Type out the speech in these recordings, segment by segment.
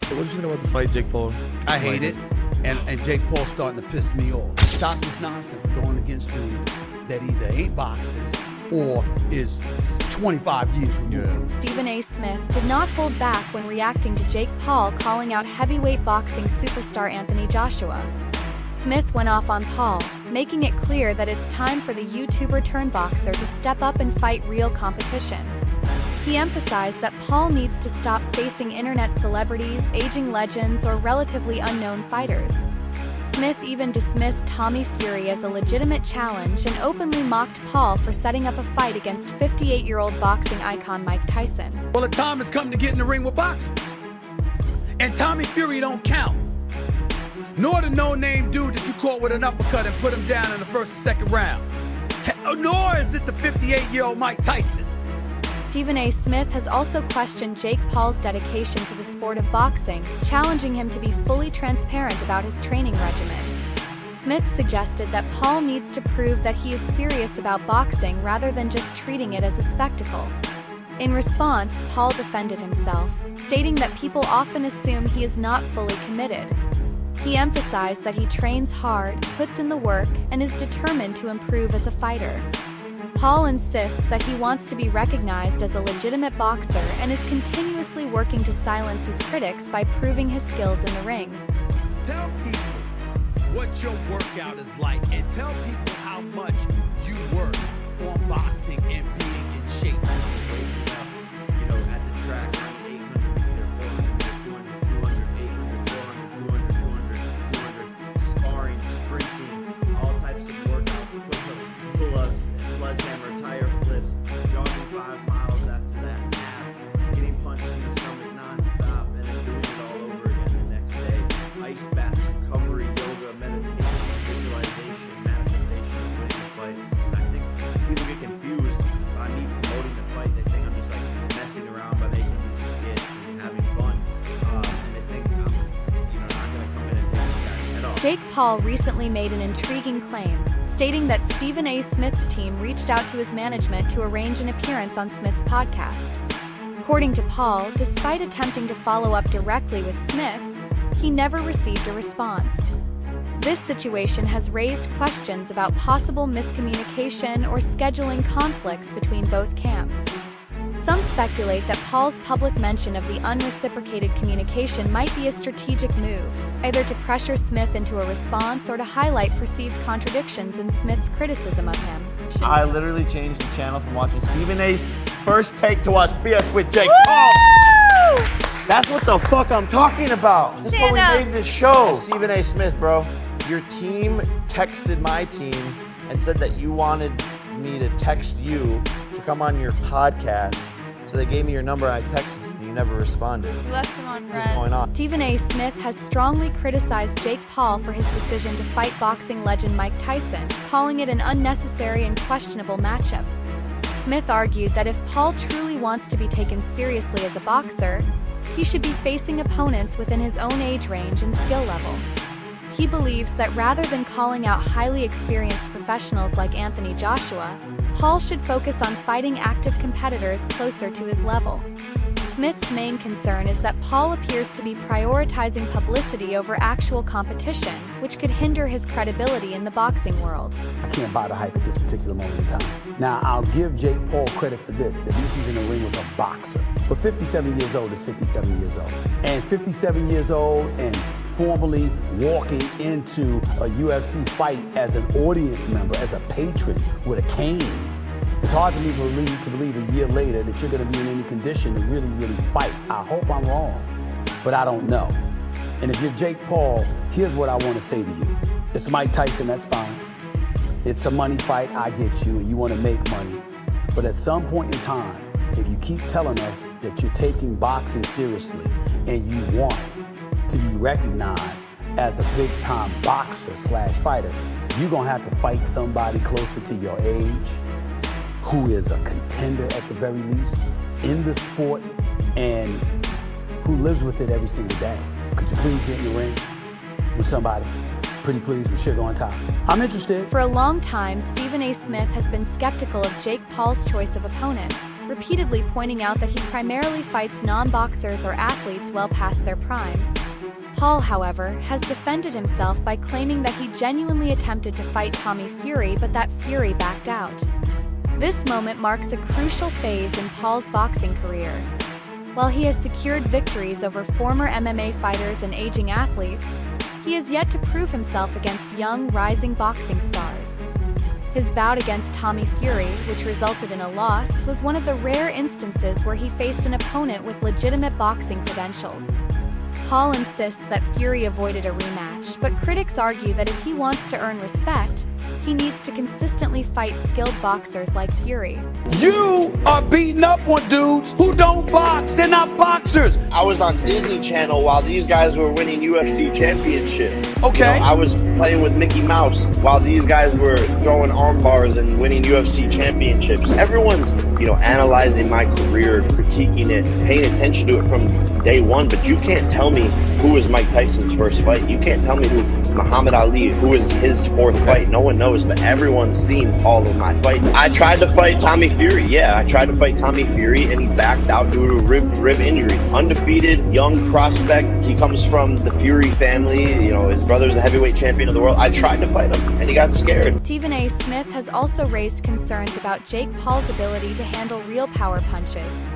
What did you think about the fight, Jake Paul? I hate it. And Jake Paul's starting to piss me off. Stop this nonsense going against dude that either ain't boxing or is 25 years removed. Stephen A. Smith did not hold back when reacting to Jake Paul calling out heavyweight boxing superstar Anthony Joshua. Smith went off on Paul, making it clear that it's time for the YouTuber-turned-boxer to step up and fight real competition. He emphasized that Paul needs to stop facing internet celebrities, aging legends, or relatively unknown fighters. Smith even dismissed Tommy Fury as a legitimate challenge and openly mocked Paul for setting up a fight against 58-year-old boxing icon Mike Tyson. Well, the time has come to get in the ring with boxers. And Tommy Fury don't count. Nor the no-name dude that you caught with an uppercut and put him down in the first and second round. Nor is it the 58-year-old Mike Tyson. Stephen A. Smith has also questioned Jake Paul's dedication to the sport of boxing, challenging him to be fully transparent about his training regimen. Smith suggested that Paul needs to prove that he is serious about boxing rather than just treating it as a spectacle. In response, Paul defended himself, stating that people often assume he is not fully committed. He emphasized that he trains hard, puts in the work, and is determined to improve as a fighter. Paul insists that he wants to be recognized as a legitimate boxer and is continuously working to silence his critics by proving his skills in the ring. Tell people what your workout is like and tell people how much you work on boxing and being in shape. You know, at the track, 800, 400, 200, 800, 400, 200, 200, sparring, sprinting, all types of workouts, pull-ups, sledgehammer, tire flips, jogging 5 miles after that, abs, getting punched in the stomach non-stop, and then doing it all over again the next day. Ice baths, recovery, yoga, meditation, visualization, manifestation of winning the fight. So I think people get confused by me promoting the fight. They think I'm just like messing around by making these skits and having fun. And they think I'm, not gonna come in and take these guys head off. Jake Paul recently made an intriguing claim, stating that Stephen A. Smith's team reached out to his management to arrange an appearance on Smith's podcast. According to Paul, despite attempting to follow up directly with Smith, he never received a response. This situation has raised questions about possible miscommunication or scheduling conflicts between both camps. Some speculate that Paul's public mention of the unreciprocated communication might be a strategic move, either to pressure Smith into a response or to highlight perceived contradictions in Smith's criticism of him. I literally changed the channel from watching Stephen A's First Take to watch BS with Jake Paul. That's what the fuck I'm talking about. That's what we made this show. Stephen A. Smith, bro. Your team texted my team and said that you wanted me to text you to come on your podcast. So they gave me your number, I texted you, you never responded. You left him on What's red. going on? Stephen A. Smith has strongly criticized Jake Paul for his decision to fight boxing legend Mike Tyson, calling it an unnecessary and questionable matchup. Smith argued that if Paul truly wants to be taken seriously as a boxer, he should be facing opponents within his own age range and skill level. He believes that rather than calling out highly experienced professionals like Anthony Joshua, Paul should focus on fighting active competitors closer to his level. Smith's main concern is that Paul appears to be prioritizing publicity over actual competition, which could hinder his credibility in the boxing world. I can't buy the hype at this particular moment in time. Now, I'll give Jake Paul credit for this, at least he's in the ring with a boxer. But 57 years old is 57 years old. And 57 years old and formally walking into a UFC fight as an audience member, as a patron with a cane. It's hard to me to believe a year later that you're going to be in any condition to really, really fight. I hope I'm wrong, but I don't know. And if you're Jake Paul, here's what I want to say to you. It's Mike Tyson, that's fine. It's a money fight, I get you, and you want to make money. But at some point in time, if you keep telling us that you're taking boxing seriously and you want to be recognized as a big-time boxer / fighter, you're going to have to fight somebody closer to your age, who is a contender at the very least in the sport and who lives with it every single day. Could you please get in the ring with somebody? Pretty please with sugar on top. I'm interested. For a long time, Stephen A. Smith has been skeptical of Jake Paul's choice of opponents, repeatedly pointing out that he primarily fights non-boxers or athletes well past their prime. Paul, however, has defended himself by claiming that he genuinely attempted to fight Tommy Fury, but that Fury backed out. This moment marks a crucial phase in Paul's boxing career. While he has secured victories over former MMA fighters and aging athletes, he has yet to prove himself against young, rising boxing stars. His bout against Tommy Fury, which resulted in a loss, was one of the rare instances where he faced an opponent with legitimate boxing credentials. Paul insists that Fury avoided a rematch, but critics argue that if he wants to earn respect, he needs to consistently fight skilled boxers like Fury. You are beating up on dudes who don't box. They're not boxers. I was on Disney Channel while these guys were winning UFC championships. Okay. You know, I was playing with Mickey Mouse while these guys were throwing arm bars and winning UFC championships. Everyone's, analyzing my career, critiquing it, paying attention to it from day one, but you can't tell me who was Mike Tyson's first fight. You can't tell me who Muhammad Ali, who is his fourth fight. No one knows, but everyone's seen all of my fights. I tried to fight Tommy Fury. Yeah, I tried to fight Tommy Fury, and he backed out due to a rib injury. Undefeated, young prospect. He comes from the Fury family. His brother's the heavyweight champion of the world. I tried to fight him, and he got scared. Stephen A. Smith has also raised concerns about Jake Paul's ability to handle real power punches.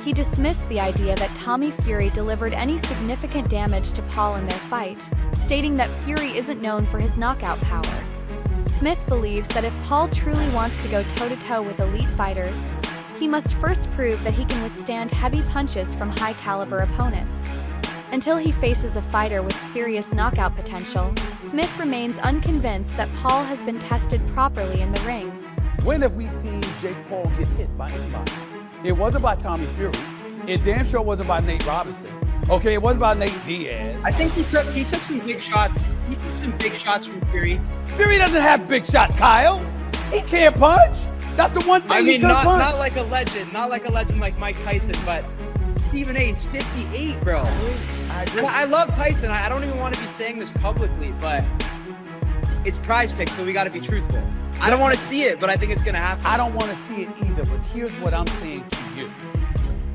He dismissed the idea that Tommy Fury delivered any significant damage to Paul in their fight, stating that Fury isn't known for his knockout power. Smith believes that if Paul truly wants to go toe-to-toe with elite fighters, he must first prove that he can withstand heavy punches from high-caliber opponents. Until he faces a fighter with serious knockout potential, Smith remains unconvinced that Paul has been tested properly in the ring. When have we seen Jake Paul get hit by anybody? It wasn't by Tommy Fury. It damn sure wasn't by Nate Robinson. Okay, it wasn't by Nate Diaz. I think he took some big shots. He took some big shots from Fury. Fury doesn't have big shots, Kyle. He can't punch. That's the one thing I he mean, can punch. not like a legend, like Mike Tyson, but Stephen A. is 58, bro. I agree. I love Tyson. I don't even want to be saying this publicly, but it's Prize Picks, so we got to be truthful. I don't want to see it, but I think it's going to happen. I don't want to see it either, but here's what I'm saying to you.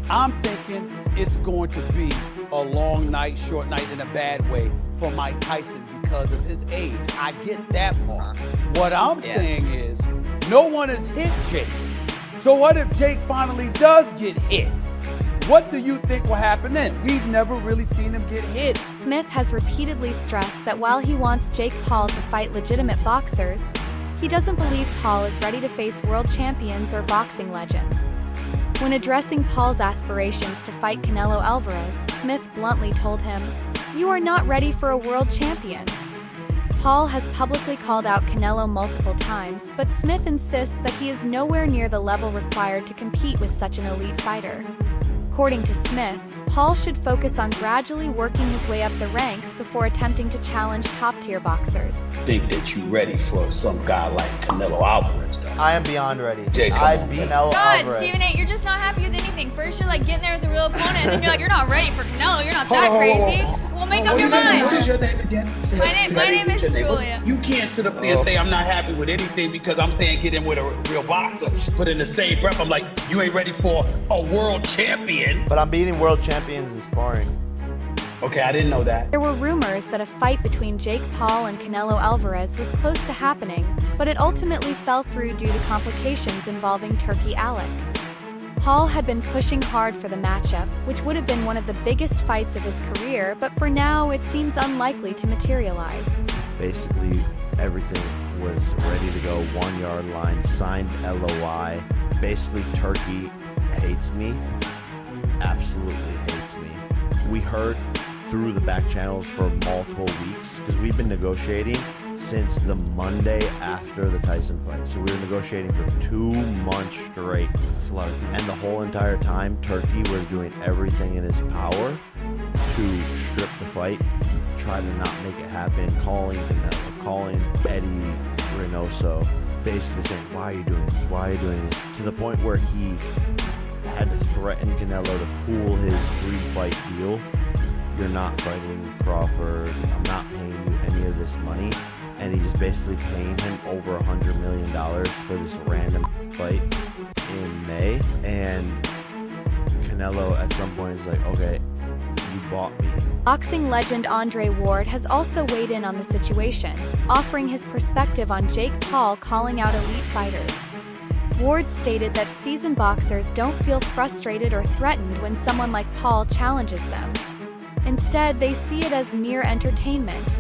I'm thinking it's going to be a long night, short night in a bad way for Mike Tyson because of his age. I get that part. What I'm saying is no one has hit Jake. So what if Jake finally does get hit? What do you think will happen then? We've never really seen him get hit. Smith has repeatedly stressed that while he wants Jake Paul to fight legitimate boxers, he doesn't believe Paul is ready to face world champions or boxing legends. When addressing Paul's aspirations to fight Canelo Alvarez, Smith bluntly told him, "You are not ready for a world champion." Paul has publicly called out Canelo multiple times, but Smith insists that he is nowhere near the level required to compete with such an elite fighter. According to Smith, Paul should focus on gradually working his way up the ranks before attempting to challenge top-tier boxers. Think that you ready for some guy like Canelo Alvarez, though. I am beyond ready. Jay, come I on, beat man. Canelo God, Alvarez. Stephen A., you're just not happy with anything. First, you're like getting there with a real opponent, and then you're like, you're not ready for Canelo. You're not that crazy. Well, make up your mind. What is your name again? My name is Julia. You can't sit up there and say I'm not happy with anything because I'm saying get in with a real boxer. But in the same breath, I'm like, you ain't ready for a world champion. But I'm beating world champions in sparring. Okay, I didn't know that. There were rumors that a fight between Jake Paul and Canelo Alvarez was close to happening, but it ultimately fell through due to complications involving Turkey Alec. Paul had been pushing hard for the matchup, which would have been one of the biggest fights of his career, but for now it seems unlikely to materialize. Basically, everything was ready to go. 1 yard line, signed LOI. Basically, Turkey hates me. Absolutely hates me. We heard through the back channels for multiple weeks because we've been negotiating since the Monday after the Tyson fight. So we were negotiating for 2 months straight. That's a lot of time. And the whole entire time, Turkey was doing everything in his power to strip the fight, try to not make it happen, calling Canelo, calling Eddie Reynoso, basically saying, why are you doing this? Why are you doing this? To the point where he had to threaten Canelo to pull his 3-fight deal. You're not fighting Crawford. I'm not paying you any of this money. And he's basically paying him over $100 million for this random fight in May, and Canelo at some point is like, okay, you bought me. Boxing legend Andre Ward has also weighed in on the situation, offering his perspective on Jake Paul calling out elite fighters. Ward stated that seasoned boxers don't feel frustrated or threatened when someone like Paul challenges them. Instead, they see it as mere entertainment.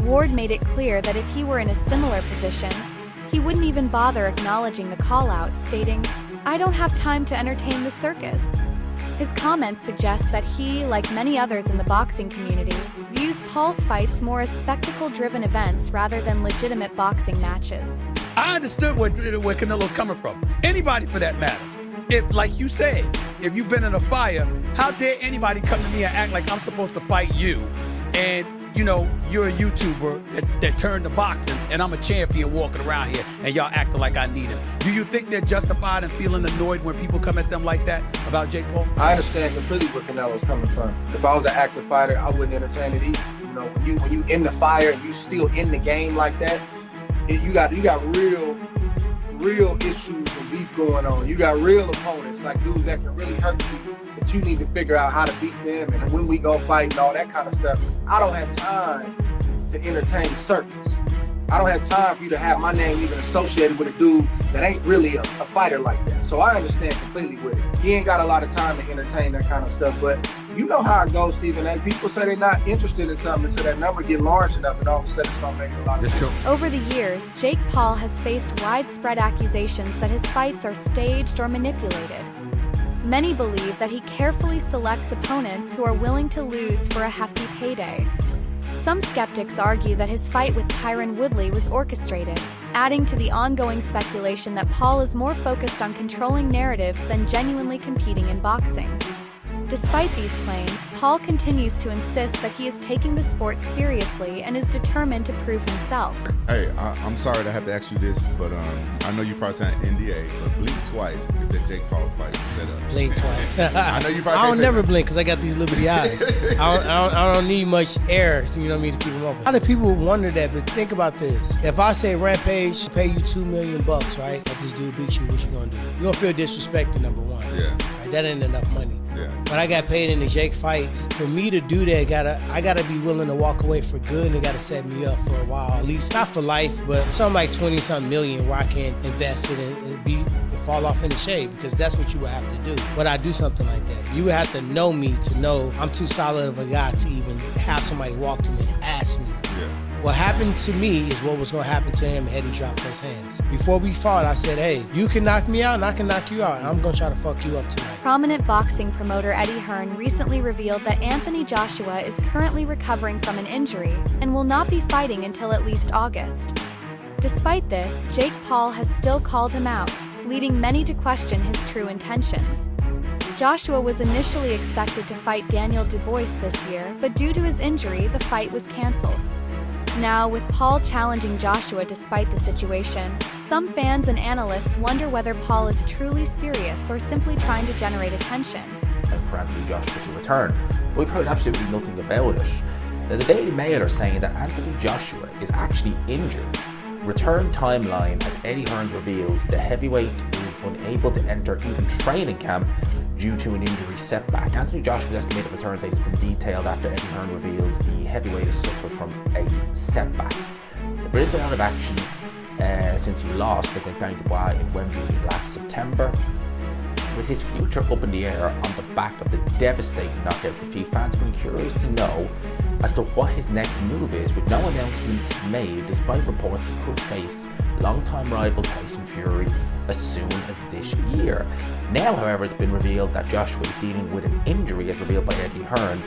Ward made it clear that if he were in a similar position, he wouldn't even bother acknowledging the call-out, stating, "I don't have time to entertain the circus." His comments suggest that he, like many others in the boxing community, views Paul's fights more as spectacle-driven events rather than legitimate boxing matches. I understood where Canelo's coming from. Anybody for that matter. If, like you said, if you've been in a fire, how dare anybody come to me and act like I'm supposed to fight you? And, you know, you're a YouTuber that turned to boxing, and I'm a champion walking around here, and y'all acting like I need him. Do you think they're justified in feeling annoyed when people come at them like that about Jake Paul? I understand completely where Canelo's coming from. If I was an active fighter, I wouldn't entertain it either. You know, when you in the fire and you still in the game like that, you got real issues and beef going on. You got real opponents, like dudes that can really hurt you, but you need to figure out how to beat them and when we go fight and all that kind of stuff. I don't have time to entertain the circus. I don't have time for you to have my name even associated with a dude that ain't really a fighter like that. So I understand completely with it. He ain't got a lot of time to entertain that kind of stuff, but you know how it goes, Stephen A. People say they're not interested in something until that number get large enough, and all of a sudden it's gonna make a lot of sense. Over the years, Jake Paul has faced widespread accusations that his fights are staged or manipulated. Many believe that he carefully selects opponents who are willing to lose for a hefty payday. Some skeptics argue that his fight with Tyron Woodley was orchestrated, adding to the ongoing speculation that Paul is more focused on controlling narratives than genuinely competing in boxing. Despite these claims, Paul continues to insist that he is taking the sport seriously and is determined to prove himself. Hey, I'm sorry to have to ask you this, but I know you probably signed an NDA, but blink twice if that Jake Paul fight is set up. Blink twice. I know you probably I don't say never that. blink because I got these liberty eyes. I don't need much air, you know what I mean, to keep them open. A lot of people wonder that, but think about this. If I say Rampage pay you $2 million, right? If this dude beats you, what you gonna do? You're gonna feel disrespected, number one. Yeah. Right? That ain't enough money. Yeah. But I got paid in the Jake fights. For me to do that, I gotta be willing to walk away for good, and it gotta set me up for a while, at least not for life, but something like 20-something million where I can invest it and fall off in the shade, because that's what you would have to do. But I do something like that. You would have to know me to know I'm too solid of a guy to even have somebody walk to me and ask me. Yeah. What happened to me is what was going to happen to him had he dropped those hands. Before we fought, I said, hey, you can knock me out and I can knock you out, and I'm going to try to fuck you up tonight. Prominent boxing promoter Eddie Hearn recently revealed that Anthony Joshua is currently recovering from an injury and will not be fighting until at least August. Despite this, Jake Paul has still called him out, leading many to question his true intentions. Joshua was initially expected to fight Daniel Dubois this year, but due to his injury, the fight was canceled. Now, with Paul challenging Joshua despite the situation, some fans and analysts wonder whether Paul is truly serious or simply trying to generate attention. And for Anthony Joshua to return. We've heard absolutely nothing about it. Now, the Daily Mail are saying that Anthony Joshua is actually injured. Return timeline, as Eddie Hearn reveals, the heavyweight is unable to enter even training camp due to an injury setback. Anthony Joshua's estimated return date has been detailed after Eddie Hearn reveals the heavyweight has suffered from a setback. The Brit has been out of action since he lost against Danny Dubois in Wembley last September. With his future up in the air on the back of the devastating knockout defeat, fans have been curious to know as to what his next move is, with no announcements made, despite reports he could face longtime rival Tyson Fury as soon as this year. Now, however, it's been revealed that Joshua is dealing with an injury, as revealed by Eddie Hearn,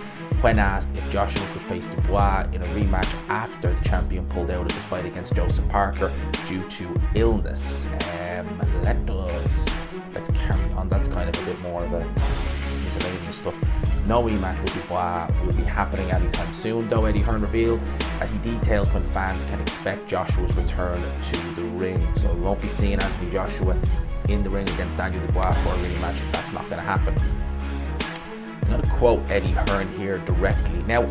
when asked if Joshua could face Dubois in a rematch after the champion pulled out of his fight against Joseph Parker due to illness. Let's carry on. That's kind of a bit more of a miscellaneous stuff. No rematch with Dubois will be happening anytime soon, though, Eddie Hearn revealed, as he details when fans can expect Joshua's return to the ring. So we won't be seeing Anthony Joshua in the ring against Daniel Dubois for a rematch. That's not going to happen. I'm going to quote Eddie Hearn here directly. Now,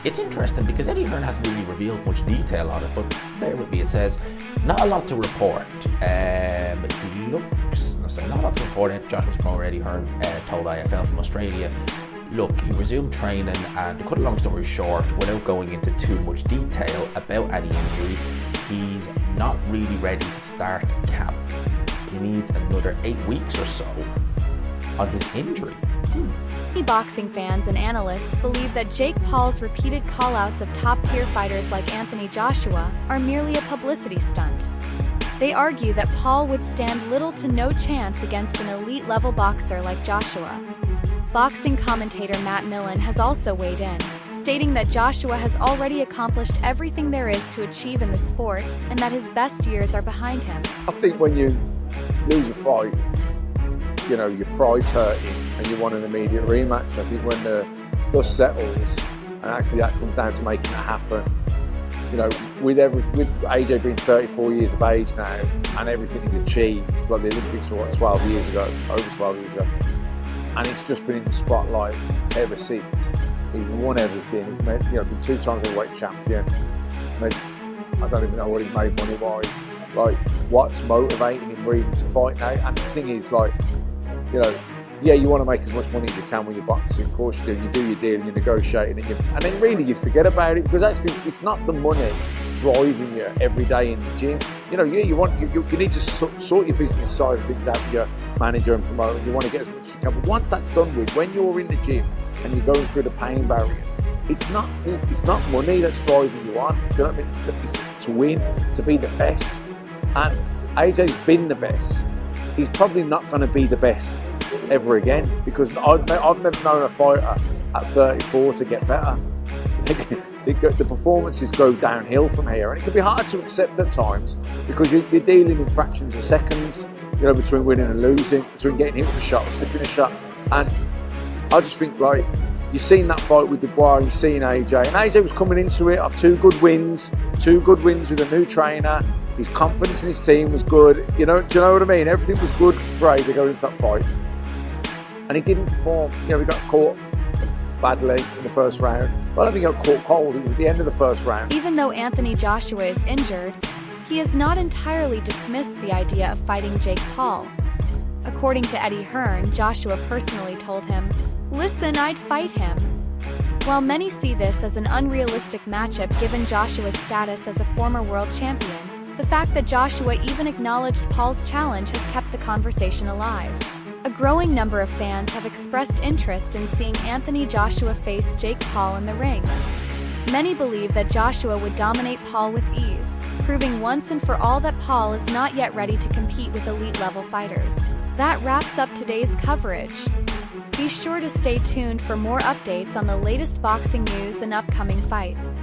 it's interesting because Eddie Hearn hasn't really revealed much detail on it, but bear with me. It says, not a lot to report. It looks, let's So not lots of reporting. Joshua's promoter Eddie Hearn told IFL from Australia, look, he resumed training, and to cut a long story short, without going into too much detail about any injury, he's not really ready to start camp. He needs another 8 weeks or so on his injury. Many boxing fans and analysts believe that Jake Paul's repeated call-outs of top-tier fighters like Anthony Joshua are merely a publicity stunt. They argue that Paul would stand little to no chance against an elite-level boxer like Joshua. Boxing commentator Matt Millen has also weighed in, stating that Joshua has already accomplished everything there is to achieve in the sport and that his best years are behind him. I think when you lose a fight, you know, your pride's hurting and you want an immediate rematch. I think when the dust settles and actually that comes down to making that happen, you know, with AJ being 34 years of age now and everything he's achieved, like the Olympics were 12 years ago, over 12 years ago, and it's just been in the spotlight ever since. He's won everything. He's made, you know, been 2 times heavyweight champion. I don't even know what he's made money-wise. Like, what's motivating him really to fight now? And the thing is, like, you know, yeah, you want to make as much money as you can when you're boxing. Of course you do. You do your deal and you're negotiating, and then really you forget about it, because actually it's not the money driving you every day in the gym. You know, yeah, you need to sort your business side of things out with your manager and promoter. You want to get as much as you can. But once that's done with, when you're in the gym and you're going through the pain barriers, it's not money that's driving you on. Do you know what I mean? It's to win, to be the best. And AJ's been the best. He's probably not going to be the best ever again, because I've never known a fighter at 34 to get better. The performances go downhill from here, and it can be hard to accept at times because you're dealing in fractions of seconds, you know, between winning and losing, between getting hit with a shot or slipping a shot. And I just think, like, you've seen that fight with Dubois, you've seen AJ, and AJ was coming into it off 2 good wins with a new trainer. His confidence in his team was good. You know, do you know what I mean? Everything was good for AJ going into that fight. And he didn't perform. You know, he got caught badly in the first round. Well, I don't think he got caught cold. It was at the end of the first round. Even though Anthony Joshua is injured, he has not entirely dismissed the idea of fighting Jake Paul. According to Eddie Hearn, Joshua personally told him, "Listen, I'd fight him." While many see this as an unrealistic matchup given Joshua's status as a former world champion, the fact that Joshua even acknowledged Paul's challenge has kept the conversation alive. A growing number of fans have expressed interest in seeing Anthony Joshua face Jake Paul in the ring. Many believe that Joshua would dominate Paul with ease, proving once and for all that Paul is not yet ready to compete with elite-level fighters. That wraps up today's coverage. Be sure to stay tuned for more updates on the latest boxing news and upcoming fights.